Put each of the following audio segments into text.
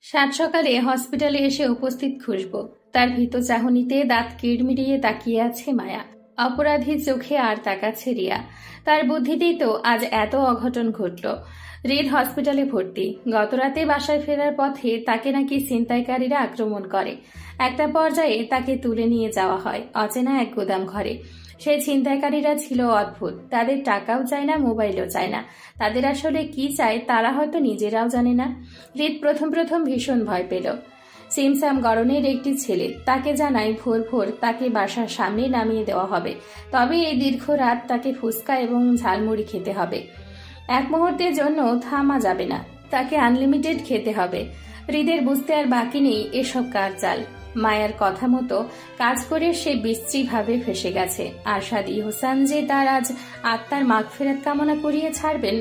সাত সকালে হসপিটালে এসে উপস্থিত খুশবু। তার ভীত চাহনিতে দাঁত কিড়মিড়িয়ে তাকিয়ে আছে মায়া। অপরাধী চোখে আর তাকাচ্ছে রিয়া। তার বুদ্ধিতেই তো আজ এত অঘটন ঘটল। হৃদ হসপিটালে ভর্তি। গতরাতে বাসায় ফেরার পথে তাকে নাকি ছিনতাইকারীরা আক্রমণ করে। একটা পর্যায়ে তাকে তুলে নিয়ে যাওয়া হয় অচেনা এক গোদাম ঘরে। সেই ছিনতাইকারীরা ছিল অদ্ভুত। তাদের টাকাও চায় না, মোবাইলও চায় না। তাদের আসলে কি চায় তারা হয়তো নিজেরাও জানে না। হৃদ প্রথম প্রথম ভীষণ ভয় পেল। সিমসাম গড়নের একটি ছেলে তাকে জানায় ভোর ভোর তাকে বাসার সামনে নামিয়ে দেওয়া হবে, তবে এই দীর্ঘ রাত তাকে ফুচকা এবং ঝালমুড়ি খেতে হবে। এক মুহূর্তের জন্য থামা যাবে না, তাকে আনলিমিটেড খেতে হবে। হৃদের বুঝতে আর বাকি নেই এসব কার চাল। মায়ার কথা মতো কাজ করে সে বিশ্রীভাবে ফেসে গেছে। আরশাদ ইহসান যে তার আজ আত্মার মাগফিরাত কামনা করিয়ে ছাড়বেন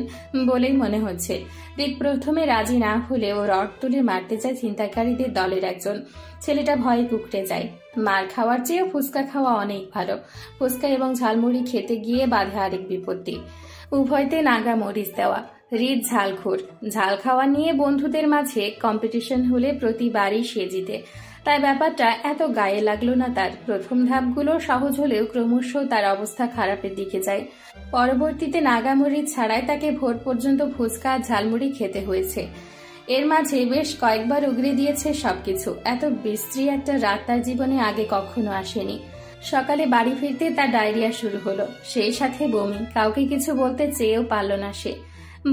বলেই মনে হচ্ছে। হৃদ প্রথমে রাজি না হলেও রড তুলে মারতে যায় ছিনতাইকারীদের দলের একজন। ছেলেটা ভয়ে কুকড়ে যায়। মার খাওয়ার চেয়েও ফুচকা খাওয়া অনেক ভালো। ফুচকা এবং ঝালমুড়ি খেতে গিয়ে বাধে আরেক বিপত্তি, উভয়তে নাগা মরিচ দেওয়া। হৃদ ঝালখোর। ঝাল খাওয়া নিয়ে বন্ধুদের মাঝে কম্পিটিশন হলে প্রতিবারই সে জিতে। তাই ব্যাপারটা এত গায়ে লাগলো না তার। প্রথম ধাপগুলো সহজ হলেও ক্রমশ তার অবস্থা খারাপের দিকে যায়। পরবর্তীতে নাগামরিচ ছাড়াই তাকে ভোর পর্যন্ত ফুচকা আর ঝালমুড়ি খেতে হয়েছে। এর মাঝে বেশ কয়েকবার উগরে দিয়েছে সবকিছু। এত বিশ্রী একটা রাত তার জীবনে আগে কখনো আসেনি। সকালে বাড়ি ফিরতে তার ডায়রিয়া শুরু হলো, সেই সাথে বমি। কাউকে কিছু বলতে চেয়েও পারল না সে।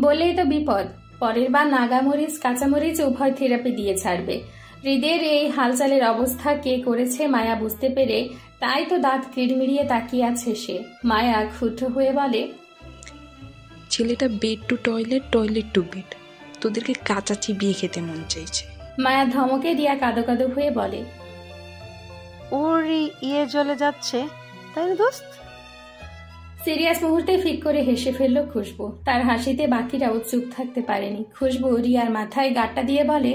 বললেই তো বিপদ। পরের বার নাগামরিচ কাঁচামরিচ উভয় থেরাপি দিয়ে ছাড়বে। হৃদের এই হালচালের অবস্থা কে করেছে মায়া বুঝতে পেরে তাই তো দাঁত কিড়মিড়িয়ে তাকিয়ে আছে সে। মায়া ক্ষুব্ধ হয়ে বলে, ছেলেটা bed to toilet, toilet to bed. তোদেরকে কাঁচা চিবিয়ে খেতে মন চাইছে। মায়া ধমকে রিয়া কাঁদো কাঁদো হয়ে বলে, ওর ইয়ে জ্বলে যাচ্ছে তাই না দোস্ত? সিরিয়াস মুহূর্তে ফিক করে হেসে ফেলল খুশবু। তার হাসিতে বাকিরাও চুপ থাকতে পারেনি। খুশবু রিয়ার মাথায় গাঁটটা দিয়ে বলে,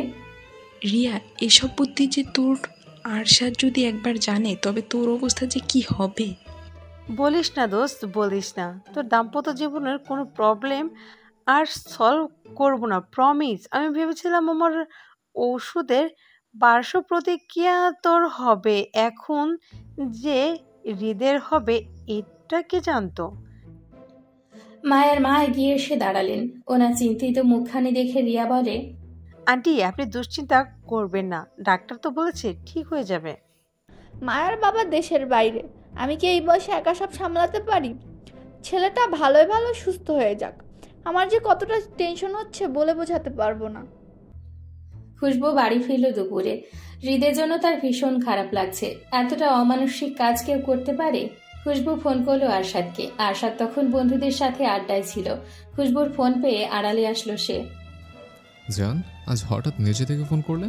রিয়া, এসব বুদ্ধি যে তোর আরশাদ যদি একবার জানে তবে তোর অবস্থা যে কি হবে। বলিস না দোস্ত, বলিস না। তোর দাম্পত্য জীবনের কোনো প্রবলেম আর সলভ করব না, প্রমিস। আমি ভেবেছিলাম আমার ওষুধের পার্শ্ব প্রতিক্রিয়া তোর হবে, এখন যে হৃদের হবে এটা কে জানতো? মায়ের মা এগিয়ে এসে দাঁড়ালেন। ওনার চিন্তিত মুখখানি দেখে রিয়া বলে, আন্টি আপনি দুশ্চিন্তা করবেন না, ডাক্তার তো বলেছে ঠিক হয়ে যাবে। মায়ের বাবা দেশের বাইরে, আমি কি এই বয়সে একা সব সামলাতে পারি? ছেলেটা ভালোই ভালো সুস্থ হয়ে যাক। আমার যে কতটা টেনশন হচ্ছে বলে বোঝাতে পারবো না। খুশবু বাড়ি ফিরল দুপুরে। হৃদের জন্য তার ভীষণ খারাপ লাগছে। এতটা অমানসিক কাজ কেউ করতে পারে? খুশবু ফোন করলো আরশাদকে। আরশাদ তখন বন্ধুদের সাথে আড্ডায় ছিল। খুশবুর ফোন পেয়ে আড়ালে আসলো সে। জান, আজ হঠাৎ নিজে থেকে ফোন করলে?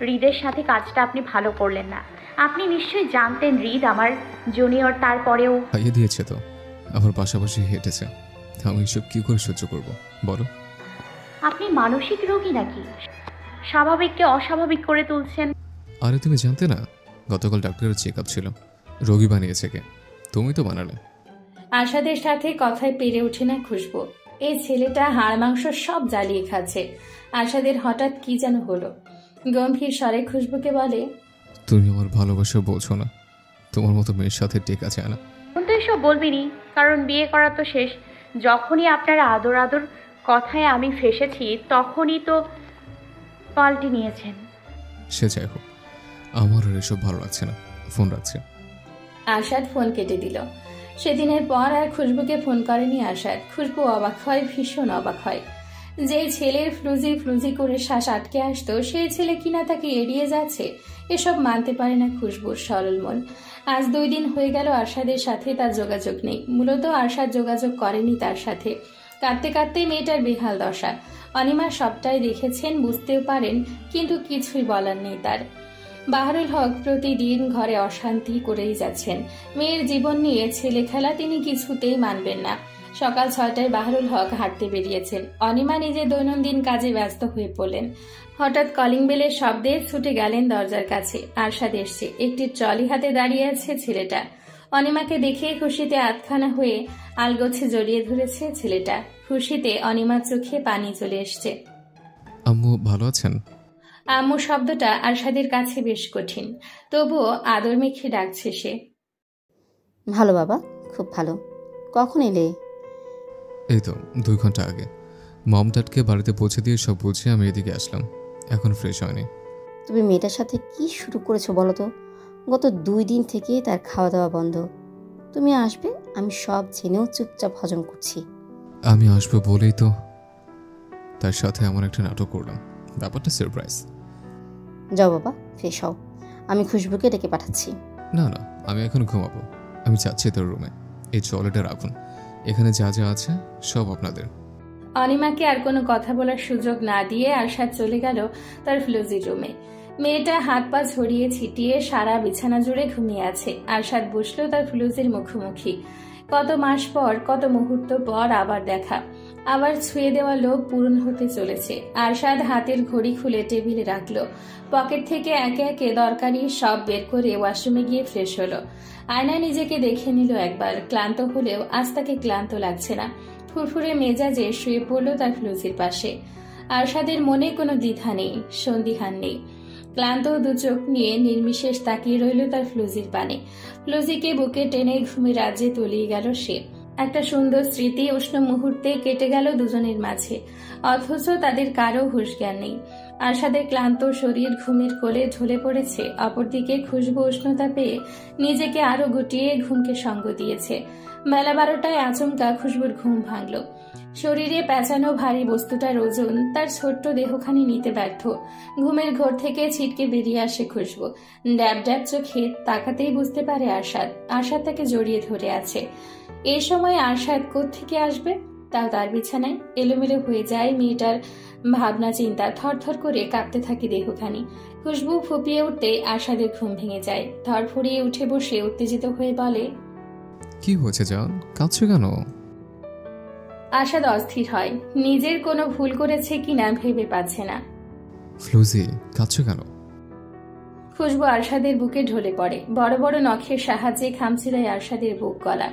হৃদের সাথে কাজটা আপনি ভালো করলেন না। আপনি নিশ্চয়ই জানতেন হৃদ আমার জুনিয়র, তারপরেও খাইয়ে দিয়েছে তো, আমার পাশাপাশি হেঁটেছে। আমি এসব কি করে সহ্য করব বলো? আপনি মানসিক রোগী নাকি? স্বাভাবিককে অস্বাভাবিক করে তুলছেন। আরে তুমি জানতে না, গতকাল ডাক্তারের চেক আপ ছিল। রোগী বানিয়েছে কে? তুমি তো বানালে। আরশাদের সাথে কথায় পেরে ওঠে না খুশবু। এই ছেলেটা হাড় মাংস সব জ্বালিয়ে খাচ্ছে। আরশাদের হঠাৎ কি যেন হলো। গম্ভীর স্বরে খুশবুকে বলে, তুমি আমার ভালোবাসা বলছো না? তোমার মতো মেয়ের সাথে টেক আছে না। এখন তো এসব বলবিনি, কারণ বিয়ে করা তো শেষ। যখনই আপনার আদর আদর কথায় আমি ফেসেছি তখনই তো পাল্টে নিয়েছেন। সে যাই হোক, আমার আর এসব ভালো লাগছে না। ফোন রাখছে। আরশাদ ফোন কেটে দিল। সেদিনের পর আর খুশবুকে ফোন করেনি আরশাদ। খুশবু অবাক হয়, ভীষণ অবাক হয়। যে ছেলের ফ্লুজি ফ্লুজি করে শ্বাস আটকে আসতো সেই ছেলে কিনা তাকে এড়িয়ে যাচ্ছে, এসব মানতে পারে না খুশবুর সরল মন। আজ 2 দিন হয়ে গেল আরশাদের সাথে তার যোগাযোগ নেই। মূলত আরশাদ যোগাযোগ করেনি তার সাথে। কাঁদতে কাঁদতে মেয়েটার বেহাল দশা। অনিমা সবটাই দেখেছেন, বুঝতেও পারেন, কিন্তু কিছুই বলার নেই তার। বাহারুল হক প্রতিদিন ঘরে অশান্তি করেই যাচ্ছেন। মেয়ের জীবন নিয়ে ছেলে খেলা তিনি কিছুতেই মানবেন না। সকাল 6টায় বাহারুল হক হাঁটতে বেরিয়েছেন। অনিমা নিজে দৈনন্দিন কাজে ব্যস্ত হয়ে পড়লেন। হঠাৎ কলিং বেলের শব্দে ছুটে গেলেন দরজার কাছে। আরশাদ এসছে। একটি ট্রলি হাতে দাঁড়িয়ে আছে ছেলেটা। অনিমাকে দেখে খুশিতে আতখানা হয়ে আলগোছে জড়িয়ে ধরেছে ছেলেটা। খুশিতে অনিমার চোখে পানি চলে এসছে। আম্মু ভালো আছেন? আম্মু শব্দটা আরশাদের কাছে বেশ কঠিন, তবুও আদর মেখে ডাকছে সে। ভালো বাবা, খুব ভালো। কখন এলে? এই তো 2 ঘন্টা আগে। মম ড্যাডকে বাড়িতে পৌঁছে দিয়ে সব বুঝে আমি এদিকে আসলাম। এখন ফ্রেশ হয়নি। তুমি মেয়েটার সাথে কি শুরু করেছো বলো তো? গত 2 দিন থেকে তার খাওয়া দাওয়া বন্ধ। তুমি আসবে আমি সব জেনেও চুপচাপ হজম করছি। আমি আসবো বলেই তো তার সাথে এমন একটা নাটক করলাম। ব্যাপারটা সারপ্রাইজ। যাও বাবা, ফ্রেশ হও। আমি খুশবুকে ডেকে পাঠাচ্ছি। না না, আমি এখন ঘুমাবো। আমি যাচ্ছি তোর রুমে। এই টয়লেটে রাখুন, এখানে যা যা আছে সব আপনাদের। অনিমাকে আর কোনো কথা বলার সুযোগ না দিয়ে আরশাদ চলে গেল তার ফ্লুজির রুমে। মেয়েটা হাত পা ছড়িয়ে ছিটিয়ে সারা বিছানা জুড়ে ঘুমিয়ে আছে। আরশাদ বসলো তার ফ্লুজির মুখোমুখি। কত মাস পর, কত মুহূর্ত পর আবার দেখা, আবার ছুঁয়ে দেওয়া লোভ পূরণ হতে চলেছে। আরশাদ হাতের ঘড়ি খুলে টেবিলে রাখলো। পকেট থেকে একে একে দরকারি সব বের করে ওয়াশরুমে গিয়ে ফ্রেশ হলো। আয়নায় নিজেকে দেখে নিল একবার। ক্লান্ত হলেও আজ তাকে ক্লান্ত লাগছে না। ফুরফুরে মেজাজে শুয়ে পড়লো তার ফ্লুজির পাশে। আরশাদের মনে কোনো দ্বিধা নেই, সন্দিহান নেই। ক্লান্ত দু চোখ নিয়ে নির্বিশেষ তাকিয়ে রইল তার ফ্লুজির পানে। ফ্লুজিকে বুকে টেনে ঘুমে রাজ্যে তলিয়ে গেল সে। একটা সুন্দর স্মৃতি উষ্ণ মুহূর্তে কেটে গেল দুজনের মাঝে, অথচ তাদের কারো হুঁশ জ্ঞান নেই। আরশাদের ক্লান্ত শরীর ঘুমের কোলে ঢলে পড়েছে, অপরদিকে খুশবু উষ্ণতা পেয়ে নিজেকে আরো গুটিয়ে ঘুমকে সঙ্গ দিয়েছে। বেলা 12টায় আচমকা খুশবুর ঘুম ভাঙল। শরীরে পেঁচানো ভারী বস্তুটার ওজন তার ছোট্ট দেহখানি নিতে ব্যর্থ। ঘুমের ঘোর থেকে ছিটকে বেরিয়ে আসে খুশবু। ড্যাব ড্যাব চোখে তাকাতেই বুঝতে পারে আরশাদ। আরশাদ তাকে জড়িয়ে ধরে আছে। এই সময় আরশাদ কোত্থেকে আসবে? তাও তার বিছানায় এলোমেলো হয়ে যায় মেয়েটার ভাবনা চিন্তা। থরথর করে কাঁপতে থাকে দেহখানি। খুশবু ফুপিয়ে উঠতে আরশাদের ঘুম ভেঙে যায়। ধরফড়িয়ে উঠে বসে উত্তেজিত হয়ে বলে, কি হয়েছে জান, কাঁদছো কেন? আরশাদ অস্থির হয়। নিজের কোনো ভুল করেছে কিনা ভেবে পাচ্ছে না। ফ্লুজি, কাঁদছো কেন? খুশবু আরশাদের বুকে ঢলে পড়ে। বড় বড় নখের সাহায্যে খামচে দেয় আরশাদের বুক গলা।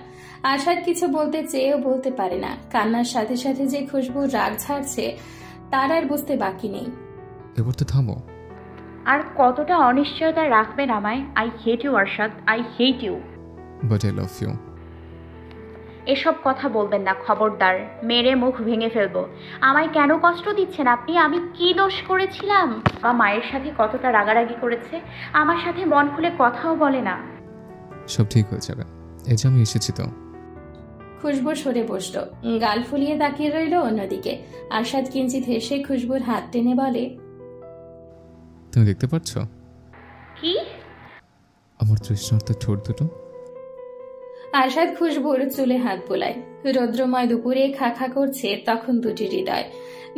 আরশাদ কিছু বলতে চেয়েও বলতে পারে না। কান্নার সাথে সাথে যে খুশবু রাগ ঝাড়ছে তার আর বুঝতে বাকি নেই। এবার তো থামো। আর কতটা অনিশ্চয়তা রাখবেন আমায়? I hate you Arshad, I hate you. But I love you. এসব কথা বলবেন না, খবরদার। মেরে মুখ ভেঙে ফেলবো। আমায় কেন কষ্ট দিচ্ছেন আপনি? আমি কি দোষ করেছিলাম? বা মায়ের সাথে কতটা রাগারাগি করেছে, আমার সাথে মন খুলে কথাও বলে না। সব ঠিক হয়ে যাবে, এই যে আমি এসেছি তো। খুশবু সরে বসলো, গাল ফুলিয়ে তাকিয়ে রইল অন্যদিকে। আরশাদ কিঞ্চিত হেসে খুশবুর হাত টেনে বলে, তুমি দেখতে পাচ্ছ কি? আমার তৃষ্ণার্ত ঠোঁট দুটো। আরশাদ খুশবুর চুলে হাত বোলায়। রৌদ্রময় দুপুরে খা খা করছে তখন দুটি হৃদয়।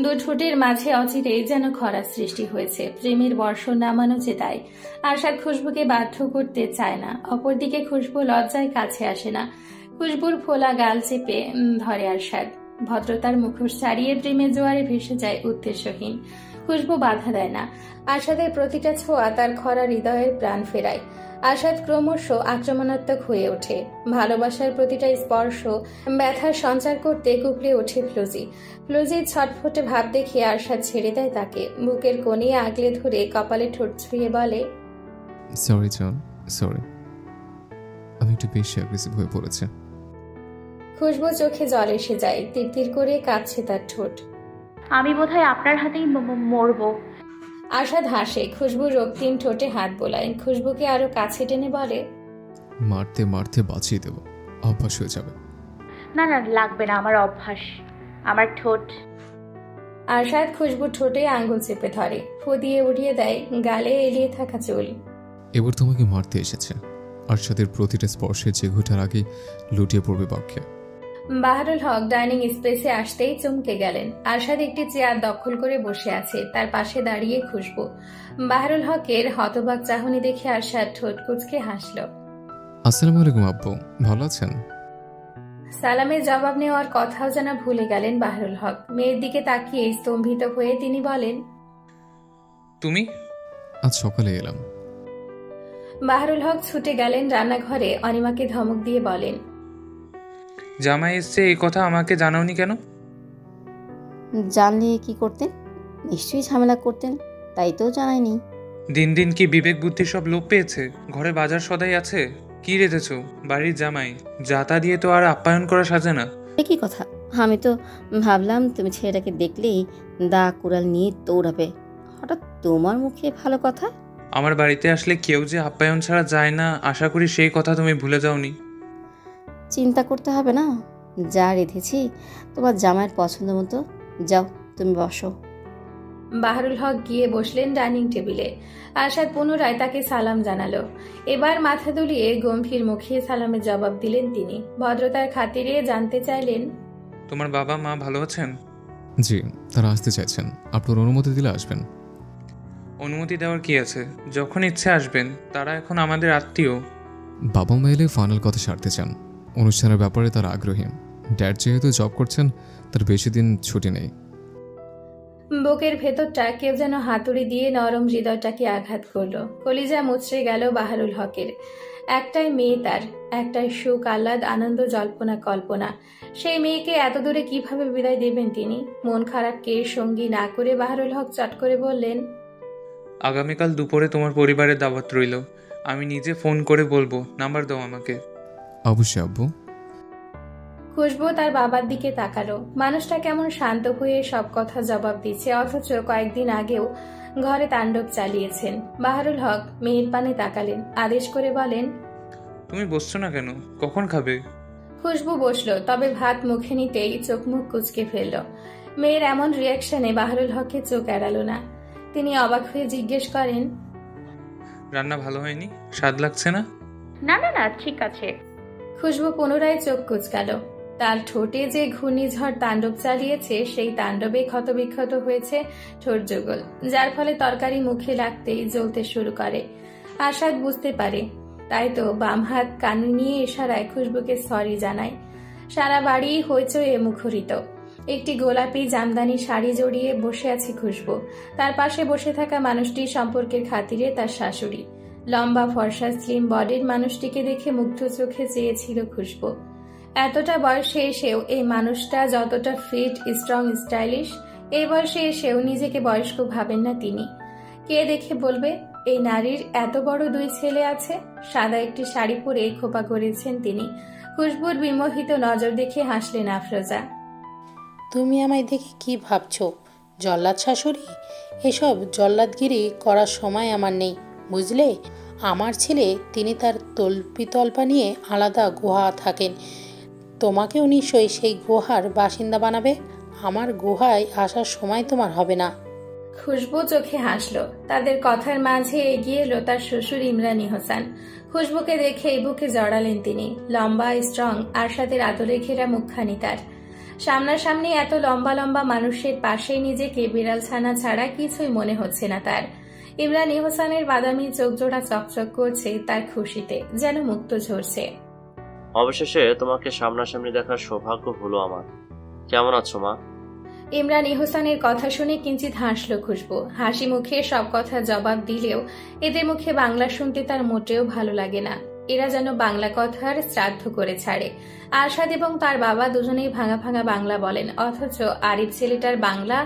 দু ঠোঁটের মাঝে অচিরে যেন খরা সৃষ্টি হয়েছে। প্রেমের বর্ষণ নামানো যে তাই। আরশাদ খুশবুকে বাধ্য করতে চায় না। অপরদিকে খুশবু লজ্জায় কাছে আসে না। খুশবুর ফোলা গাল চেপে ধরে আরশাদ। ভদ্রতার মুখোশ ছাড়িয়ে প্রেমের জোয়ারে ভেসে যায় উদ্দেশ্যহীন। খুশবু বাধা দেয় না। আরশাদের প্রতিটা ছোঁয়া তার খরা হৃদয়ের প্রাণ ফেরায়। আরশাদ ক্রমশ আক্রমণাত্মক হয়ে ওঠে। ভালোবাসার প্রতিটা স্পর্শ ব্যথার সঞ্চার করতে কুকড়ে ওঠে ফ্লুজি। ফ্লুজির ছটফটে ভাব দেখে আরশাদ ছেড়ে দেয় তাকে। বুকের কোণে আগলে ধরে কপালে ঠোঁট ছুঁয়ে বলে, সরি জন, সরি, আমি একটু বেশি অ্যাগ্রেসিভ হয়ে পড়েছে। খুশবু চোখে জল এসে যায়। তিরতির করে কাঁপছে তার ঠোঁট। আমি বোধহয় আপনার হাতেই মরবো। আরশাদ হাসে। খুশবু রক্তিম ঠোঁটে হাত বোলায়। খুশবুকে আরো কাছে টেনে বলে, মারতে মারতে বাঁচিয়ে দেবো, অভ্যাস হয়ে যাবে। না না, লাগবে না আমার অভ্যাস, আমার ঠোঁট। আরশাদ খুশবুর ঠোঁটে আঙ্গুল চেপে ধরে। ফু দিয়ে উড়িয়ে দেয় গালে এলিয়ে থাকা চুল। এবার তোমাকে মারতে এসেছে। আরশাদের প্রতিটা স্পর্শে যে ঘটার আগে লুটিয়ে পড়বে বক্ষে। বাহারুল হক ডাইনিং স্পেসে আসতেই চমকে গেলেন। আরশাদ একটি চেয়ার দখল করে বসে আছে। তার পাশে দাঁড়িয়ে খুশবু। বাহারুল হকের হতবাক চাহনি দেখে আরশাদ ঠোঁট কুঁচকে হাসল। আসসালামু আলাইকুম আব্বু, ভালো আছেন? সালামের জবাব নেওয়ার কথাও যেন ভুলে গেলেন বাহারুল হক। মেয়ের দিকে তাকিয়ে স্তম্ভিত হয়ে তিনি বলেন, তুমি? আজ সকালে এলাম। বাহারুল হক ছুটে গেলেন রান্নাঘরে। অনিমাকে ধমক দিয়ে বলেন, জামাই এসছে, এই কথা আমাকে জানাওনি কেন? জানলে কি করতেন? নিশ্চয়ই ঝামেলা করতেন, তাই তো জানায়নি। দিন দিন কি বিবেক বুদ্ধি সব লোপ পেয়েছে? ঘরে বাজার সদাই আছে? কি রেঁধেছো? বাড়ির জামাই যাতা দিয়ে তো আর আপ্যায়ন করা সাজে না। একই কথা, আমি তো ভাবলাম তুমি ছেলেটাকে দেখলেই দা কুড়াল নিয়ে দৌড়াবে, হঠাৎ তোমার মুখে ভালো কথা। আমার বাড়িতে আসলে কেউ যে আপ্যায়ন ছাড়া যায় না, আশা করি সেই কথা তুমি ভুলে যাওনি। চিন্তা করতে হবে না, যা রেঁধেছি তোমার জামাইয়ের পছন্দ মতো। যাও তুমি বসো। বাহারুল হক গিয়ে বসলেন ডাইনিং টেবিলে। আরশাদ পুনরায় তাকে সালাম জানালো। এবার মাথা দুলিয়ে গম্ভীর মুখে সালামের জবাব দিলেন তিনি। ভদ্রতার খাতিরে জানতে চাইলেন, তোমার বাবা মা ভালো আছেন? জি, তারা আসতে চাইছেন, আপনার অনুমতি দিলে আসবেন। অনুমতি দেওয়ার কি আছে, যখন ইচ্ছে আসবেন। তারা এখন আমাদের আত্মীয়। বাবা মা এলে ফাইনাল কথা সারতে চান, অনুষ্ঠানের ব্যাপারে তারা আগ্রহী। ড্যাড যেহেতু জব করছেন, তার বেশি দিন ছুটি নেই। বুকের ভেতরটা কেউ যেন হাতুড়ি দিয়ে নরম হৃদয়টাকে আঘাত করলো। কলিজা মুচড়ে গেল বাহারুল হকের। একটাই মেয়ে তার, একটাই সুখ, আহ্লাদ, আনন্দ, জল্পনা, কল্পনা। সেই মেয়েকে এত দূরে কিভাবে বিদায় দেবেন তিনি? মন খারাপকে সঙ্গী না করে বাহারুল হক চট করে বললেন, আগামীকাল দুপুরে তোমার পরিবারের দাওয়াত রইল। আমি নিজে ফোন করে বলবো, নাম্বার দাও আমাকে। অবশ্যই আব্বু। খুশবু তার বাবার দিকে তাকালো। মানুষটা কেমন শান্ত হয়ে সব কথা জবাব দিচ্ছে, অথচ কয়েকদিন আগেও ঘরে তাণ্ডব চালিয়েছেন। বাহারুল হক মেয়ের পানে তাকালেন, আদেশ করে বলেন, তুমি বসছো না কেন? কখন খাবে? খুশবু বসলো, তবে ভাত মুখে নিতেই চোখ মুখ কুচকে ফেলল। মেয়ের এমন রিয়াকশনে বাহারুল হকের চোখ এড়ালো না। তিনি অবাক হয়ে জিজ্ঞেস করেন, রান্না ভালো হয়নি? স্বাদ লাগছে না? না না না, ঠিক আছে। খুশবু পুনরায় চোখ কুচকাল। তার ঠোঁটে যে ঘূর্ণিঝড় তাণ্ডব চালিয়েছে, সেই তাণ্ডবে ক্ষতবিক্ষত হয়েছে ঠোঁট যুগল, যার ফলে তরকারি মুখে লাগতেই জ্বলতে শুরু করে। আরশাদ বুঝতে পারে, তাই তো বাম হাত কানে নিয়ে ইশারায় খুশবুকে সরি জানায়। সারা বাড়ি হইচয়ে মুখরিত। একটি গোলাপি জামদানি শাড়ি জড়িয়ে বসে আছে খুশবু। তার পাশে বসে থাকা মানুষটি সম্পর্কের খাতিরে তার শাশুড়ি। লম্বা ফর্সা স্লিম বডির মানুষটিকে দেখে মুগ্ধ চোখে চেয়েছিল খুশবু। এতটা বয়সে এসেও এই মানুষটা যতটা ফিট, স্ট্রং, স্টাইলিশ, এই বয়সে এসেও নিজেকে বয়স্ক ভাবেন না তিনি। কে দেখে বলবে এই নারীর এত বড় দুই ছেলে আছে? সাদা একটি শাড়ি পরে খোপা করেছেন তিনি। খুশবুর বিমোহিত নজর দেখে হাসলেন আফরোজা। তুমি আমায় দেখে কি ভাবছো, জল্লাদ শাশুড়ি? এসব জল্লাদগিরি করার সময় আমার নেই, বুঝলে? আমার ছেলে, তিনি তার তল্পিতল্পা নিয়ে আলাদা গুহা থাকেন। তোমাকেও নিশ্চয়ই সেই গুহার বাসিন্দা বানাবে। আমার গুহায় আসার সময় তোমার হবে না। খুশবু চোখে হাসলো। তাদের কথার মাঝে এগিয়ে এলো তার শ্বশুর ইমরানি হোসেন। খুশবুকে দেখে বুকে জড়ালেন তিনি। লম্বা, স্ট্রং, আরশাদের আদরে ঘেরা মুখখানি তার। সামনাসামনি এত লম্বা লম্বা মানুষের পাশে নিজেকে বিড়াল ছানা ছাড়া কিছুই মনে হচ্ছে না তার। ইমরানি হোসেনের বাদামি চোখ জোড়া চকচক করছে তার খুশিতে, যেন মুক্ত ঝরছে। অবশেষে তোমাকে সামনাসামনি দেখার সৌভাগ্য হলো আমার। কেমন আছো মা? ইমরানি হোসেনের কথা শুনে কিঞ্চিত হাসল খুশবু। হাসি মুখে সব কথা জবাব দিলেও এদের মুখে বাংলা শুনতে তার মোটেও ভালো লাগে না। এরা যেন বাংলা কথার শ্রাদ্ধ করে ছাড়ে। আরশাদ এবং তার বাবা দুজনেই ভাঙা ভাঙা বাংলা বলেন, অথচ আরিফ ছেলেটার বাংলা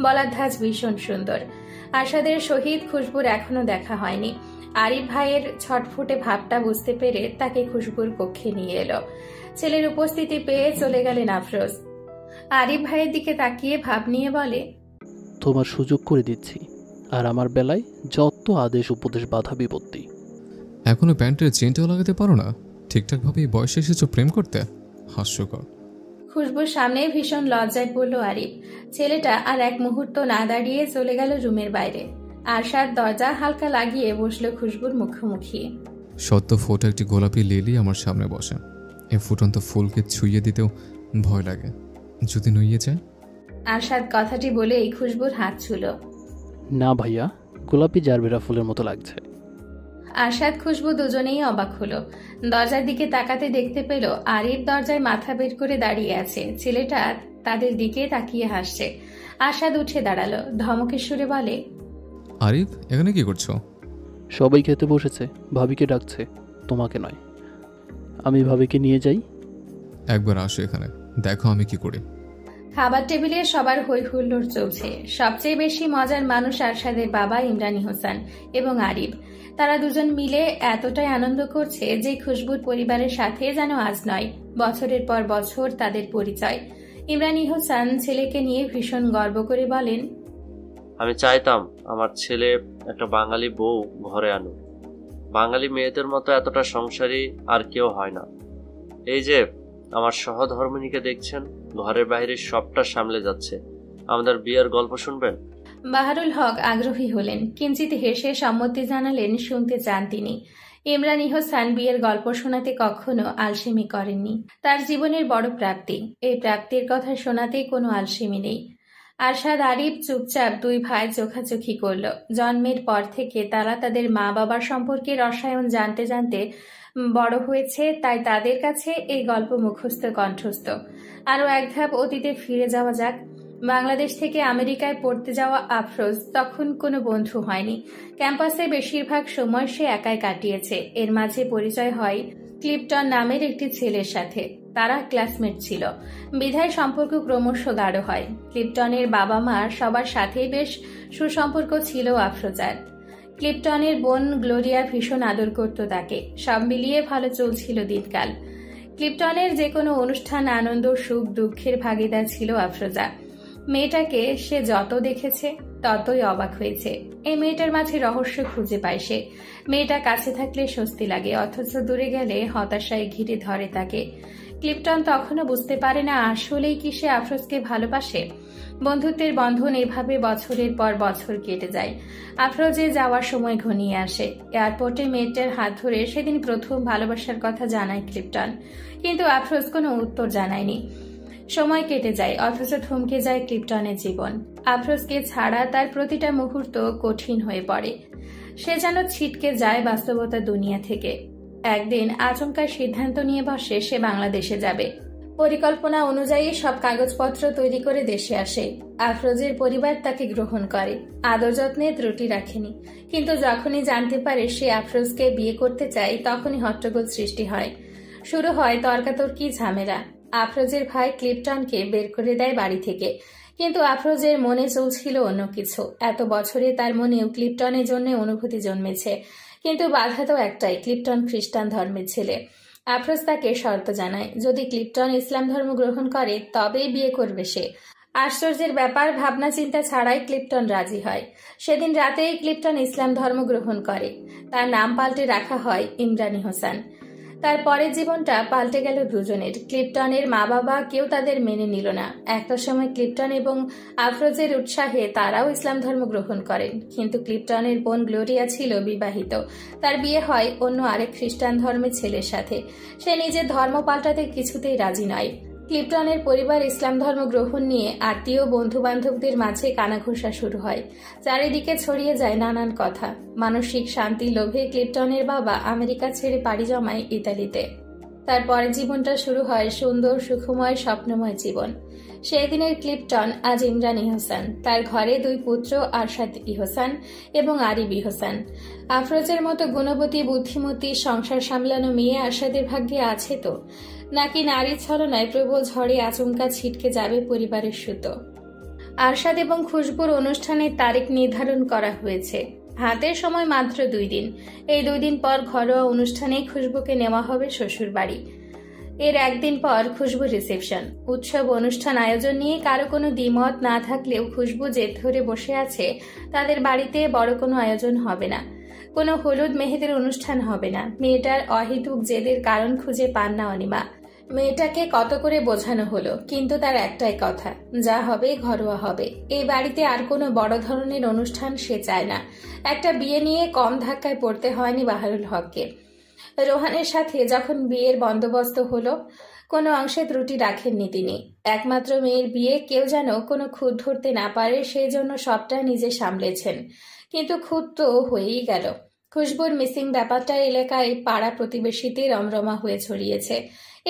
বলার ধাঁচ ভীষণ সুন্দর। আরশাদের সহিত খুশবুর এখনো দেখা হয়নি। আরিফ ভাইয়ের ছটফুটে ভাবটা বুঝতে পেরে তাকে খুশবুর কক্ষে নিয়ে এলো। ছেলের উপস্থিতি পেয়ে চলে গেলেন আফরোজ। আরিফ ভাইয়ের দিকে তাকিয়ে ভাব নিয়ে বলে, তোমার সুযোগ করে দিচ্ছি, আর আমার বেলায় যত আদেশ উপদেশ বাধা বিপত্তি। এখনো প্যান্টের চেনটাও লাগাতে পারো না? ঠিকঠাক ভাবে বয়সে এসেছো প্রেম করতে? হাস্যকর। খুশবুর সামনে ভীষণ লজ্জায় পড়ল আরিফ। ছেলেটা আর এক মুহূর্ত না দাঁড়িয়ে চলে গেল রুমের বাইরে। আরশাদ দরজা হালকা লাগিয়ে বসলো খুশবুর মুখোমুখি। সদ্য ফোটা একটি গোলাপি লিলি আমার সামনে বসে। এই ফুটন্ত ফুলকে ছুঁয়ে দিতেও ভয় লাগে, যদি নুইয়ে যায়। আরশাদ কথাটি বলে এই খুশবুর হাত ছুল। না ভাইয়া, গোলাপি জারবেরা ফুলের মতো লাগছে। আরশাদ খুশবু দুজনেই অবাক হলো। দরজার দিকে তাকাতে দেখতে পেল আরিফ দরজায় মাথা বের করে দাঁড়িয়ে আছে। ছেলেটা তাদের দিকে তাকিয়ে হাসছে। আরশাদ উঠে দাঁড়ালো, ধমকের সুরে বলে, আরিফ এখানে কি করছো? সবাই খেতে বসেছে, ভাবিকে ডাকছে, তোমাকে নয়। আমি ভাবিকে নিয়ে যাই। একবার আসো এখানে, দেখো আমি কি করি। খাবার টেবিলে সবার হই হুল্লোড় চলছে। সবচেয়ে বেশি মজার মানুষ আরশাদের বাবা ইমরানি হোসেন এবং আরিফ। তারা দুজন মিলে এতটাই আনন্দ করছে যে খুশবুর পরিবারের সাথে যেন আজ নয়, বছরের পর বছর তাদের পরিচয়। ইমরানি হোসেন ছেলেকে নিয়ে ভীষণ গর্ব করে বলেন, আমি চাইতাম আমার ছেলে একটা বাঙালি বউ ঘরে আনুক। বাঙালি মেয়েদের মতো এতটা সংসারী আর কেউ হয় না। এই যে আমার সহধর্মিণীকে দেখছেন, ঘরের বাইরে সবটা সামলে যাচ্ছে। আমাদের বিয়ের গল্প শুনবেন? বাহারুল হক আগ্রহী হলেন, কিঞ্চিত হেসে সম্মতি জানালেন শুনতে চান তিনি। ইমরানি হোসেন বিয়ের গল্প শোনাতে কখনো আলসেমি করেননি। তার জীবনের বড় প্রাপ্তি, এই প্রাপ্তির কথা শোনাতে কোনো আলসেমি নেই। আরশাদ আরিফ চুপচাপ দুই ভাই চোখাচোখি করল। জন্মের পর থেকে তারা তাদের মা বাবার সম্পর্কে রসায়ন জানতে জানতে বড় হয়েছে, তাই তাদের কাছে এই গল্প মুখস্থ কণ্ঠস্থ। আরও এক ধাপ অতীতে ফিরে যাওয়া যাক। বাংলাদেশ থেকে আমেরিকায় পড়তে যাওয়া আফরোজ তখন কোনো বন্ধু হয়নি। ক্যাম্পাসে বেশিরভাগ সময় সে একাই কাটিয়েছে। এর মাঝে পরিচয় হয় ক্লিপটন নামের একটি ছেলের সাথে। তারা ক্লাসমেট ছিল, বিধায় সম্পর্ক ক্রমশ গাঢ় হয়। ক্লিপটনের বাবা মা সবার সাথেই বেশ সুসম্পর্ক ছিল আফরোজার। ক্লিপটনের বোন গ্লোরিয়া ভীষণ আদর করত তাকে। সব মিলিয়ে ভালো চলছিল দিনকাল। ক্লিপটনের যে কোনো অনুষ্ঠান, আনন্দ, সুখ, দুঃখের ভাগিদার ছিল আফরোজা। মেয়েটাকে সে যত দেখেছে ততই অবাক হয়েছে। এই মেয়েটার মাঝে রহস্য খুঁজে পায় সে। মেয়েটা কাছে থাকলে স্বস্তি লাগে, অথচ দূরে গেলে হতাশায় ঘিরে ধরে তাকে। ক্লিপটন তখনও বুঝতে পারে না আসলেই কি সে আফরোজকে ভালোবাসে। বন্ধুত্বের বন্ধন এভাবে বছরের পর বছর কেটে যায়। আফরোজে যাওয়ার সময় ঘনিয়ে আসে। এয়ারপোর্টে মেয়েটার হাত ধরে সেদিন প্রথম ভালোবাসার কথা জানায় ক্লিপটন, কিন্তু আফরোজ কোনো উত্তর জানায়নি। সময় কেটে যায়, অথচ থমকে যায় ক্লিপটনের জীবন। আফরোজকে ছাড়া তার প্রতিটা মুহূর্ত কঠিন হয়ে পড়ে। সে যেন ছিটকে যায় বাস্তবতা দুনিয়া থেকে। একদিন আচমকা সিদ্ধান্ত নিয়ে বসে সে বাংলাদেশে যাবে। পরিকল্পনা অনুযায়ী সব কাগজপত্র তৈরি করে দেশে আসে। আফরোজের পরিবার তাকে গ্রহণ করে, আদর যত্নে ত্রুটি রাখেনি। কিন্তু যখনই জানতে পারে সে আফরোজকে বিয়ে করতে চায়, তখনই হট্টগোল সৃষ্টি হয়। শুরু হয় তর্কাতর্কি, ঝামেলা। আফরোজের ভাই ক্লিপটনকে বের করে দেয় বাড়ি থেকে, কিন্তু আফরোজের মনে চলছিল অন্য কিছু। এত বছরে তার মনেও ক্লিপটনের জন্য অনুভূতি জন্মেছে, কিন্তু বাধা তো একটাই, ক্লিপটন খ্রিস্টান ধর্মের ছেলে। আফরোজ তাকে শর্ত জানায়, যদি ক্লিপটন ইসলাম ধর্ম গ্রহণ করে তবেই বিয়ে করবে সে। আশ্চর্যের ব্যাপার, ভাবনা চিন্তা ছাড়াই ক্লিপটন রাজি হয়। সেদিন রাতেই ক্লিপটন ইসলাম ধর্ম গ্রহণ করে। তার নাম পাল্টে রাখা হয় ইমরানি হোসেন। তার পরের জীবনটা পাল্টে গেল দুজনের। ক্লিপটনের মা বাবা কেউ তাদের মেনে নিল না। একটা সময় ক্লিপটন এবং আফরোজের উৎসাহে তারাও ইসলাম ধর্ম গ্রহণ করেন, কিন্তু ক্লিপটনের বোন গ্লোরিয়া ছিল বিবাহিত। তার বিয়ে হয় অন্য আরেক খ্রিস্টান ধর্মের ছেলের সাথে। সে নিজের ধর্ম পাল্টাতে কিছুতেই রাজি নয়। ক্লিপটনের পরিবার ইসলাম ধর্ম গ্রহণ নিয়ে আত্মীয় বন্ধু বান্ধবদের মাঝে কানাঘুষা শুরু হয়। চারিদিকে ছড়িয়ে যায় নানান কথা। মানসিক শান্তি লোভে ক্লিপটনের বাবা আমেরিকা ছেড়ে পাড়ি জমায় ইতালিতে। তার পরের জীবনটা শুরু হয় সুন্দর, সুখময়, স্বপ্নময় জীবন। সেই দিনের ক্লিপটন আজ ইমরানি হোসেন। তার ঘরে দুই পুত্র, আরশাদ হোসেন এবং আরিফ হোসেন। আফরোজের মতো গুণবতী, বুদ্ধিমতী, সংসার সামলানো মেয়ে আরশাদের ভাগ্যে আছে তো, নাকি নারীর ছলনায় প্রবল ঝড়ে আচমকা ছিটকে যাবে পরিবারের সুতো। আরশাদ এবং খুশবুর অনুষ্ঠানের তারিখ নির্ধারণ করা হয়েছে। হাতে সময় মাত্র 2 দিন। এই 2 দিন পর ঘরোয়া অনুষ্ঠানে খুশবুকে নেওয়া হবে শ্বশুর বাড়ি। এর একদিন পর খুশবুর রিসেপশন। উৎসব অনুষ্ঠান আয়োজন নিয়ে কারো কোনো দ্বিমত না থাকলেও খুশবু জেদ ধরে বসে আছে তাদের বাড়িতে বড় কোনো আয়োজন হবে না। কোনো হলুদ মেহেদির অনুষ্ঠান হবে না। মেয়েটার অহেতুক জেদের কারণ খুঁজে পান না অনিমা। মেয়েটাকে কত করে বোঝানো হলো, কিন্তু তার একটাই কথা, যা হবে ঘরোয়া হবে। এই বাড়িতে আর কোনো বড় ধরনের অনুষ্ঠান সে চায় না। একটা বিয়ে নিয়ে কম ধাক্কায় পড়তে হয়নি বাহারুল হককে। রোহানের সাথে যখন বিয়ের বন্দোবস্ত হলো, কোনো অংশে ত্রুটি রাখেননি তিনি। একমাত্র মেয়ের বিয়ে কেউ যেন কোনো খুঁত ধরতে না পারে, সেই জন্য সবটা নিজে সামলেছেন। কিন্তু খুঁত তো হয়েই গেল। খুশবুর মিসিং ব্যাপারটা এলাকায় পাড়া প্রতিবেশীতে রমরমা হয়ে ছড়িয়েছে।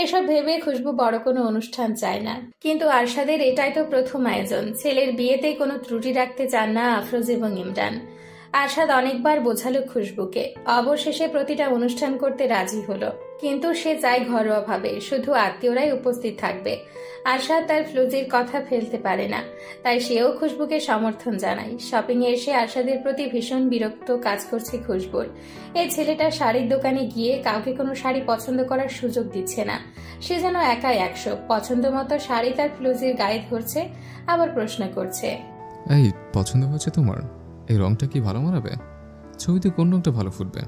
এসব ভেবে খুশবু বড় কোনো অনুষ্ঠান চায় না। কিন্তু আরশাদের এটাই তো প্রথম আয়োজন। ছেলের বিয়েতে কোনো ত্রুটি রাখতে চান না আফরোজ এবং ইমরান। আরশাদ অনেকবার বোঝালো খুশবুকে, অবশেষে প্রতিটা অনুষ্ঠান করতে রাজি হলো। কিন্তু সে চায় ঘরোয়াভাবে, শুধু আত্মীয়রাই উপস্থিত থাকবে। আরশাদ তার ফ্লুজির কথা ফেলতে পারে না, তাই সেও খুশবুকে সমর্থন জানায়। শপিং এ এসে আরশাদের প্রতি ভীষণ বিরক্ত কাজ করছে খুশবুর। এই ছেলেটা শাড়ির দোকানে গিয়ে কাউকে কোনো শাড়ি পছন্দ করার সুযোগ দিচ্ছে না। সে যেন একাই 100, পছন্দ মতো শাড়ি তার ফ্লুজির গায়ে ধরছে, আবার প্রশ্ন করছে, এই পছন্দ হয়েছে তোমার? এই রংটা কি ভালো মানাবে? ছবিতে কোন রংটা ভালো ফুটবে?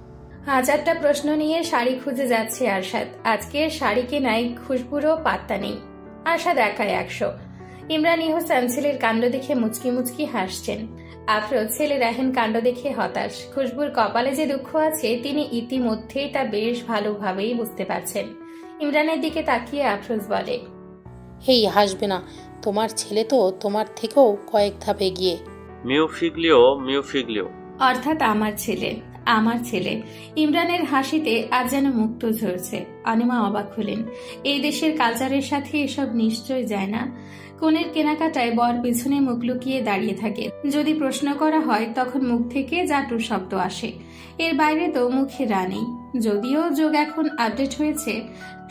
হাজারটা প্রশ্ন নিয়ে শাড়ি খুঁজে যাচ্ছে আরশাদ। আজকে শাড়ি কেনায় খুশবুরও পাত্তা নেই। আরশাদ একাই 100। ইমরান হোসেন ছেলের কাণ্ড দেখে মুচকি মুচকি হাসছেন। আফরোজ ছেলে রাহেন কাণ্ড দেখে হতাশ। খুশবুর কপালে যে দুঃখ আছে তিনি ইতিমধ্যেই তা বেশ ভালোভাবেই বুঝতে পারছেন। ইমরানের দিকে তাকিয়ে আফরোজ বলে, এই হাসবে না, তোমার ছেলে তো তোমার থেকেও কয়েক ধাপ এগিয়ে। মিউ ফিগলিও। অর্থাৎ আমার ছেলে। ইমরানের হাসিতে আজ যেন মুক্ত ঝরছে। অনিমা অবাক হলেন। এই দেশের কালচারের সাথে এসব নিশ্চয় যায় না। কনের কেনাকাটায় বর পিছনে মুখ লুকিয়ে দাঁড়িয়ে থাকে। যদি প্রশ্ন করা হয় তখন মুখ থেকে জাটুর শব্দ আসে। এর বাইরে তো মুখে রা নেই। যদিও যোগ এখন আপডেট হয়েছে,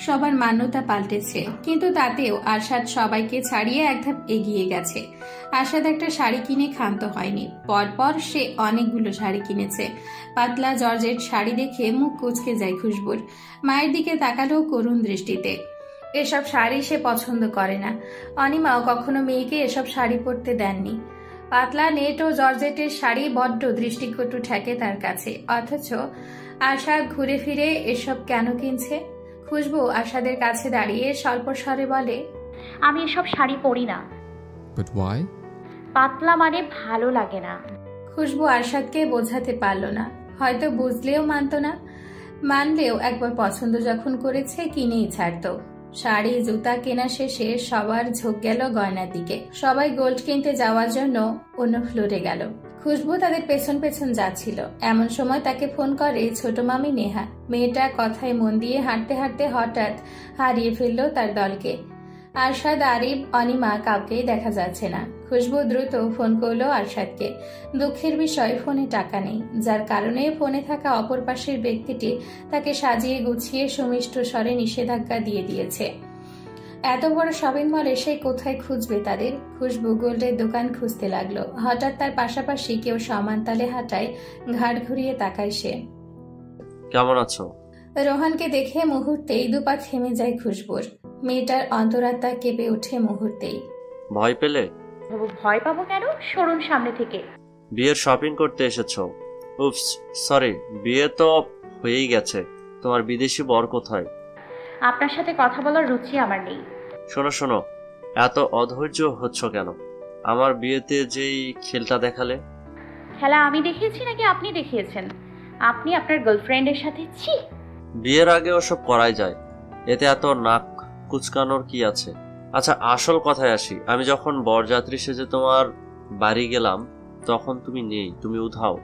সবার মান্যতা পাল্টেছে, কিন্তু তাতেও আরশাদ সবাইকে ছাড়িয়ে এক ধাপ এগিয়ে গেছে। আরশাদ একটা শাড়ি কিনে ক্ষান্ত হয়নি। পরপর সে অনেকগুলো শাড়ি কিনেছে। পাতলা জর্জেট শাড়ি দেখে মুখ কুঁচকে যায় খুশবুর। মায়ের দিকে তাকালেও করুণ দৃষ্টিতে। এসব শাড়ি সে পছন্দ করে না। অনিমাও কখনো মেয়েকে এসব শাড়ি পরতে দেননি। পাতলা নেট ও জর্জেটের শাড়ি বড্ড দৃষ্টিকটু ঠেকে তার কাছে। অথচ আরশাদ ঘুরে ফিরে এসব কেন কিনছে? খুশবু আরশাদের কাছে দাঁড়িয়ে স্বল্প স্বরে বলে, আমি এসব শাড়ি পরি না। But why? পাতলা মানে ভালো লাগে না। খুশবু আরশাদকে বোঝাতে পারল না। হয়তো বুঝলেও মানত না। মানলেও একবার পছন্দ যখন করেছে কিনেই ছাড়তো। শাড়ি জুতা কেনা শেষে সবার ঝোঁক গেল গয়নার দিকে। সবাই গোল্ড কিনতে যাওয়ার জন্য অন্য ফ্লোরে গেল। খুশবু তাদের পেছন পেছন যাচ্ছিল। এমন সময় তাকে ফোন করে ছোট মামি নেহা। মেয়েটা কথায় মন দিয়ে হাঁটতে হাঁটতে হঠাৎ হারিয়ে ফেলল তার দলকে। আরশাদ, আরিফ, অনিমা কাউকেই দেখা যাচ্ছে না। খুশবু দ্রুত ফোন করলো আরশাদকে। দুঃখের বিষয়, ফোনে টাকা নেই, যার কারণে ফোনে থাকা অপর পাশের ব্যক্তিটি তাকে সাজিয়ে গুছিয়ে সুমিষ্ট স্বরে নিষেধাজ্ঞা দিয়ে দিয়েছে। এত বড় শপিং মলে সে কোথায় খুঁজবে তাদের? খুশবু গোল্ডের দোকান খুঁজতে লাগলো। হঠাৎ তার পাশাপাশি কেউ সমান তালে হাঁটায় ঘাড় ঘুরিয়ে তাকায় সে। কেমন আছো? রোহানকে দেখে মুহূর্তেই দুপা থেমে যায় খুশবুর। মেয়েটার অন্তরাত্মা কেঁপে ওঠে মুহূর্তেই। ভয় পেলে? ভয় পাবো কেন? সরুন সামনে থেকে। বিয়ের শপিং করতে এসেছো? উপস, সরি, বিয়ে তো হয়েই গেছে। তোমার বিদেশি বর কোথায়? আপনার সাথে কথা বলার রুচি আমার নেই। শোনো, এত অধৈর্য হচ্ছ কেন? আমার বিয়েতে যেই খেলটা দেখালে। খেলা আমি দেখিয়েছি নাকি আপনি দেখিয়েছেন? আপনি আপনার গার্লফ্রেন্ডের সাথে? ছি! বিয়ের আগে ওসব করাই যায়, এতে এত নাক কুচকানোর কি আছে? আচ্ছা, আসল কথায় আসি। আমি যখন বরযাত্রী সেজে তোমার বাড়ি গেলাম তখন তুমি নেই, তুমি উধাও।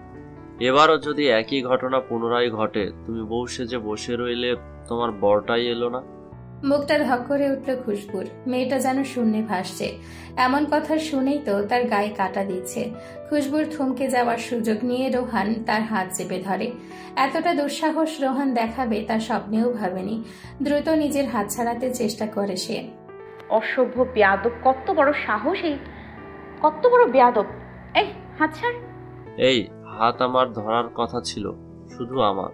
এবারও যদি একই ঘটনা পুনরায় ঘটে, তুমি বউ সেজে বসে রইলে, তোমার বরটাই এলো না। মুখটা ধক করে উঠল খুশবুর। মেয়েটা যেন শূন্যে ভাসছে। এমন কথা শুনেই তো তার গায়ে কাটা দিচ্ছে। খুশবুর থমকে যাওয়ার সুযোগ নিয়ে রোহান তার হাত চেপে ধরে। এতটা দুঃসাহস রোহান দেখাবে তার স্বপ্নেও ভাবেনি। দ্রুত নিজের হাত ছাড়াতে চেষ্টা করে সে। অসভ্য বেয়াদব! কত বড় সাহস! কত বড় বেয়াদব! এই হাত ছাড়! এই হাত আমার ধরার কথা ছিল, শুধু আমার।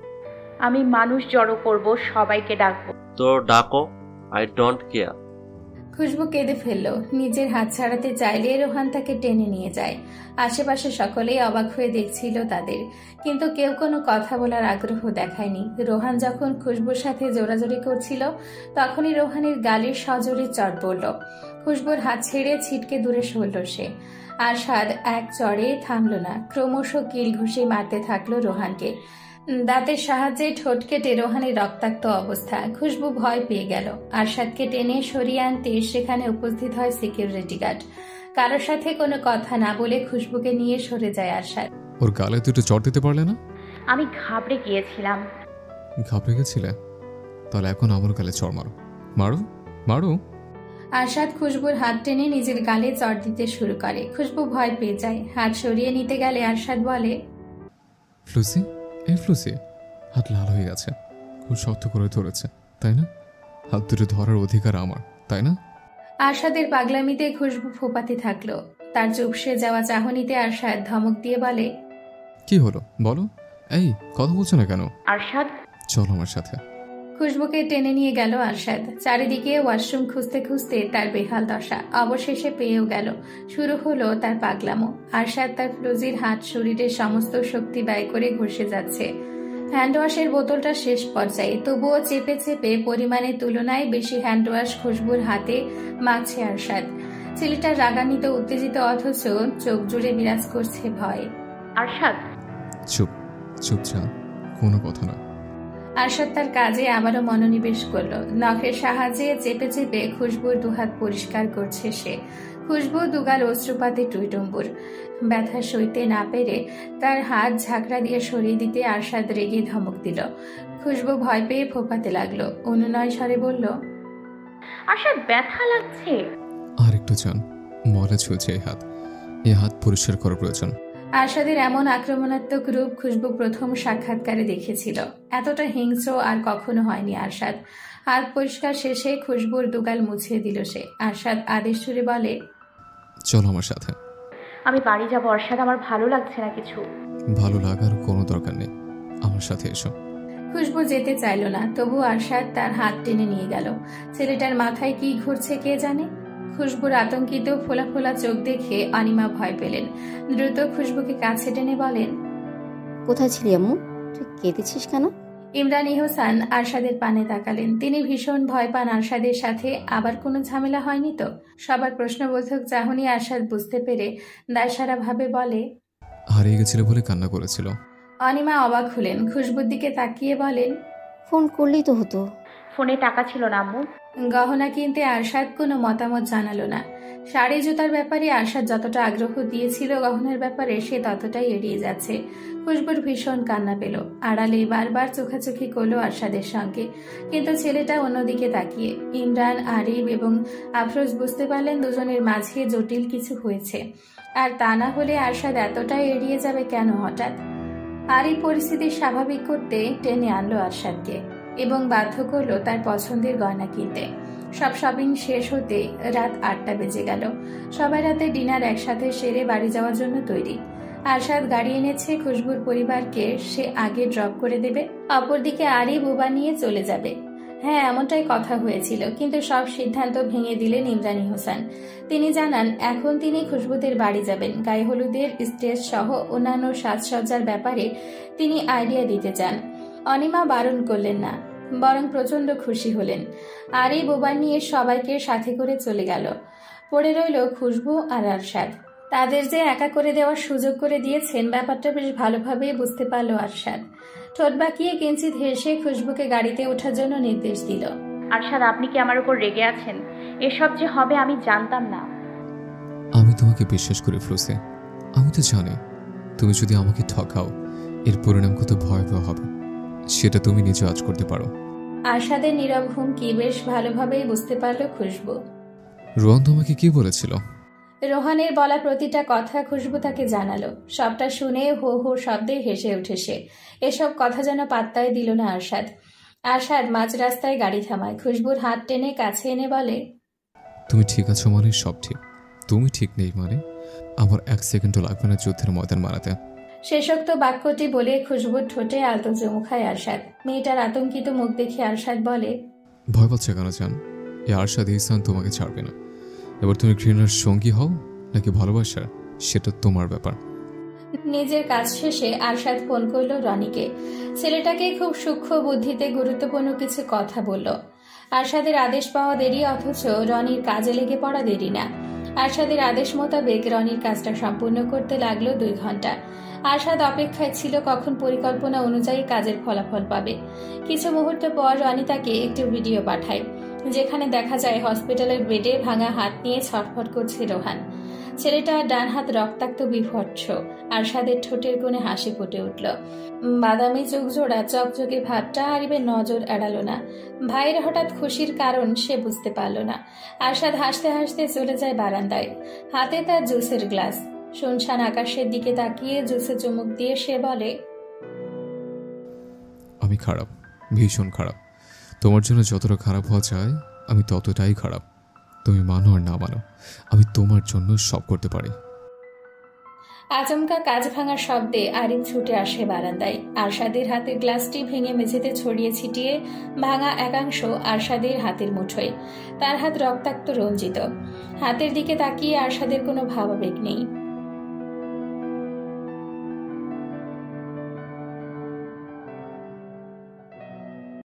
আমি মানুষ জড়ো করব, সবাইকে ডাকবো। তো ডাকো, আই ডোন্ট কেয়ার। খুশবু কেঁদে ফেলল। নিজের হাত ছাড়াতে চাইলে রোহান তাকে টেনে নিয়ে যায়। আশেপাশে সকলেই অবাক হয়ে দেখছিল তাদের, কিন্তু কেউ কোনো কথা বলার আগ্রহ দেখায়নি। রোহান যখন খুশবুর সাথে জোরাজোরি করছিল তখনই রোহানের গালের সজোরে চড় পড়ল। খুশবুর হাত ছেড়ে ছিটকে দূরে সরল সে। আরশাদ এক চড়ে থামল না, ক্রমশ কিল ঘুষি মারতে থাকলো রোহানকে। দাঁতের সাহায্যে ঠোঁট কেটে রোহানের রক্তাক্ত অবস্থা। খুশবু ভয় পেয়ে গেল। আরশাদকে টেনে সরিয়ে আনতে সেখানে উপস্থিত হয় সিকিউরিটি গার্ড। কারোর সাথে কোনো কথা না বলে খুশবুকে নিয়ে সরে যায় আরশাদ। ওর গালে দুটো চড় দিতে পারলে না? আমি ঘাবড়ে গিয়েছিলাম। ঘাবড়ে গেছিলে? তাহলে এখন আমার গালে চড় মারো, মারো মারো। আরশাদ খুশবুর হাত টেনে নিজের গালে চড় দিতে শুরু করে। খুশবু ভয় পেয়ে যায়। হাত সরিয়ে নিতে গেলে আরশাদ বলে, ফ্লুসি, এই ফ্লুসি, হাত লাল হয়ে গেছে, ও শক্ত করে ধরেছে, তাই না? হাত দুটো ধরার অধিকার আমার, তাই না? আরশাদের পাগলামিতে খুশবু ফোপাতে থাকলো। তার চুপসে যাওয়া চাহনিতে আরশাদ ধমক দিয়ে বলে, কি হলো বলো? এই কথা বলছো না কেন? আরশাদ, চলো আমার সাথে। খুশবুকে টেনে নিয়ে গেল আরশাদ। চারিদিকে ওয়াশরুম খুঁজতে খুঁজতে তার বেহাল দশা। অবশেষে পেয়েও গেল। শুরু হলো তার পাগলামো। আরশাদ তার ফ্লুজির হাত শরীরের সমস্ত শক্তি ব্যয় করে ঘষে যাচ্ছে। হ্যান্ডওয়াশের বোতলটা শেষ পর্যায়ে, তবুও চেপে চেপে পরিমাণের তুলনায় বেশি হ্যান্ডওয়াশ খুশবুর হাতে মাখছে আরশাদ। ছেলেটা রাগান্বিত, উত্তেজিত, অথচ চোখ জুড়ে বিরাজ করছে ভয়। আরশাদ, চুপ চুপ যা, কোনো কথা না। আরশাদ তার কাজে আবারও মনোনিবেশ করল। নখের সাহায্যে চেপে চেপে খুশবুর দুহাত পরিষ্কার করছে সে। খুশবু দুগাল অশ্রুপাতে টুইটুম্বুর। ব্যথা সইতে না পেরে তার হাত ঝাঁকড়া দিয়ে সরিয়ে দিতে আরশাদ রেগে ধমক দিল। খুশবু ভয় পেয়ে ফোঁপাতে লাগলো। অনুনয় স্বরে বলল, আরশাদ ব্যথা লাগছে। আর একটু যান, মরে ছুঁয়েছে এই হাত পরিষ্কার করা প্রয়োজন। আরশাদের এমন আক্রমণাত্মক রূপ খুশবু প্রথম সাক্ষাৎকারে দেখেছিল। এতটা হিংস্র আর কখনো হয়নি আরশাদ। হাত পরিষ্কার শেষে খুশবুর দুগাল মুছিয়ে দিল সে। আরশাদ আদেশ সুরে বলে, চলো আমার সাথে। আমি বাড়ি যাবো আরশাদ, আমার ভালো লাগছে না কিছু। ভালো লাগার কোনো দরকার নেই, আমার সাথে এসো। খুশবু যেতে চাইল না, তবু আরশাদ তার হাত টেনে নিয়ে গেল। ছেলেটার মাথায় কি ঘুরছে কে জানে। খুশবুর আতঙ্কিত ফোলা ফোলা চোখ দেখে অনিমা ভয় পেলেন। দ্রুত খুশবুকে কাছে টেনে বলেন, কোথায় ছিলি আম্মু? তুই কেঁদেছিস কেন? ইমরান ইহসান আরশাদের পানে তাকালেন। তিনি ভীষণ ভয় পান আরশাদের সাথে আবার কোনো ঝামেলা হয়নি তো। সবার প্রশ্নবোধক চাহনি আরশাদ বুঝতে পেরে দায়সারা ভাবে বলে, হারিয়ে গেছিল বলে কান্না করেছিল। অনিমা অবাক হলেন। খুশবুর দিকে তাকিয়ে বলেন, ফোন করলেই তো হতো। ফোনে টাকা ছিল না আম্মু। গহনা কিনতে আরশাদ কোনো মতামত জানালো না। শাড়ি জুতার ব্যাপারে আরশাদ যতটা আগ্রহ দিয়েছিল, গহনার ব্যাপারে সে ততটাই এড়িয়ে যাচ্ছে। খুশবুর ভীষণ কান্না পেল। আড়ালে বারবার চোখাচোখি করলো আরশাদের সঙ্গে, কিন্তু ছেলেটা অন্যদিকে তাকিয়ে। ইমরান, আরিফ এবং আফরোজ বুঝতে পারলেন দুজনের মাঝে জটিল কিছু হয়েছে। আর তা না হলে আরশাদ এতটাই এড়িয়ে যাবে কেন হঠাৎ? আরিফ পরিস্থিতি স্বাভাবিক করতে টেনে আনলো আরশাদকে এবং বাধ্য করলো তার পছন্দের গয়না কিনতে। সব শপিং শেষ হতে রাত 8টা বেজে গেল। সবাই রাতে ডিনার একসাথে সেরে বাড়ি যাওয়ার জন্য তৈরি। আরশাদ গাড়ি এনেছে খুশবুর পরিবারকে সে আগে ড্রপ করে দেবে, অপরদিকে আরিফ বুবা নিয়ে চলে যাবে। হ্যাঁ, এমনটাই কথা হয়েছিল, কিন্তু সব সিদ্ধান্ত ভেঙে দিলেন ইমরান হোসেন। তিনি জানান এখন তিনি খুশবুদের বাড়ি যাবেন। গায়ে হলুদের স্টেজ সহ অন্যান্য সাজসজ্জার ব্যাপারে তিনি আইডিয়া দিতে চান। অনিমা বারণ করলেন না, বরং প্রচন্ড খুশি হলেন। আর এই বোবা নিয়ে সবাইকে সাথে করে চলে গেল। পড়ে রইল খুশবু আর আরশাদ। তাদের যে একা করে দেওয়ার সুযোগ করে দিয়েছেন, ব্যাপারটা বেশ ভালোভাবেই বুঝতে পারল আরশাদ। ঠোঁট বাঁকিয়ে কিঞ্চিত হেসে খুশবুকে গাড়িতে ওঠার জন্য নির্দেশ দিল। আরশাদ, আপনি কি আমার উপর রেগে আছেন? এসব যে হবে আমি জানতাম না। আমি তোমাকে বিশ্বাস করি ফ্লুসি। আমি তো জানি তুমি যদি আমাকে ঠকাও এর পরিণাম কত ভয়াবহ হবে, সেটা তুমি নিজে আজ করতে পারো। আরশাদের নীরব হুমকি বেশ ভালোভাবেই বুঝতে পারল খুশবু। রোহান তোমাকে কি বলেছিল? রোহানের বলা প্রতিটা কথা খুশবু তাকে জানালো। সবটা শুনে হো হো শব্দে হেসে উঠে সে। এসব কথা যেন পাত্তাই দিল না আরশাদ। আরশাদ মাঝ রাস্তায় গাড়ি থামায়। খুশবুর হাত টেনে কাছে এনে বলে, তুমি ঠিক আছো মানে সব ঠিক, তুমি ঠিক নেই মানে আমার 1 সেকেন্ডও লাগবে না যুদ্ধের ময়দান মারাতে। শেষোক্ত বাক্যটি বলে খুশবুর ঠোঁটে আলতো চুমু খায় আরশাদ। মেয়েটার আতঙ্কিত মুখ দেখে আরশাদ বলে, ভয় পাচ্ছে কেন জান? এই আরশাদ ইহসান তোমাকে ছাড়বে না। এবার তুমি ঘৃণার সঙ্গী হও নাকি ভালোবাসার, সেটা তোমার ব্যাপার। নিজের কাজ শেষে আরশাদ ফোন করলো রনিকে। ছেলেটাকে খুব সূক্ষ্ম বুদ্ধিতে গুরুত্বপূর্ণ কিছু কথা বলল। আরশাদের আদেশ পাওয়া দেরি, অথচ রনির কাজে লেগে পড়া দেরি না। আরশাদের আদেশ মোতাবেক রনির কাজটা সম্পূর্ণ করতে লাগলো 2 ঘন্টা। আরশাদ অপেক্ষায় ছিল কখন পরিকল্পনা অনুযায়ী কাজের ফলাফল পাবে। কিছু মুহূর্ত পর রনি তাকে একটি ভিডিও পাঠায়, যেখানে দেখা যায় হসপিটালের বেডে ভাঙা হাত নিয়ে ছটফট করছে রোহান। ছেলেটার ডান হাত রক্তাক্ত বিভৎস। আরশাদের ঠোঁটের কোণে হাসি ফুটে উঠল। বাদামি চোখ জোড়া চকচকে ভাবটা আরিফের নজর এড়ালো না। ভাইয়ের হঠাৎ খুশির কারণ সে বুঝতে পারল না। আরশাদ হাসতে হাসতে চলে যায় বারান্দায়। হাতে তার জুসের গ্লাস। শুনশান আকাশের দিকে তাকিয়ে জুসে চুমুক দিয়ে সে বলে, আমি খারাপ, ভীষণ খারাপ। তোমার জন্য যতটা খারাপ হওয়া যায় আমি ততটাই খারাপ। তুমি মানো আর না মানো, আমি তোমার জন্য সব করতে পারি। আচমকা কাঁচ ভাঙার শব্দে আরিন ছুটে আসে বারান্দায়। আরশাদের হাতের গ্লাসটি ভেঙে মেঝেতে ছড়িয়ে ছিটিয়ে ভাঙা একাংশ আরশাদের হাতের মুঠোয়। তার হাত রক্তাক্ত রঞ্জিত। হাতের দিকে তাকিয়ে আরশাদের কোনো ভাবাবেগ নেই।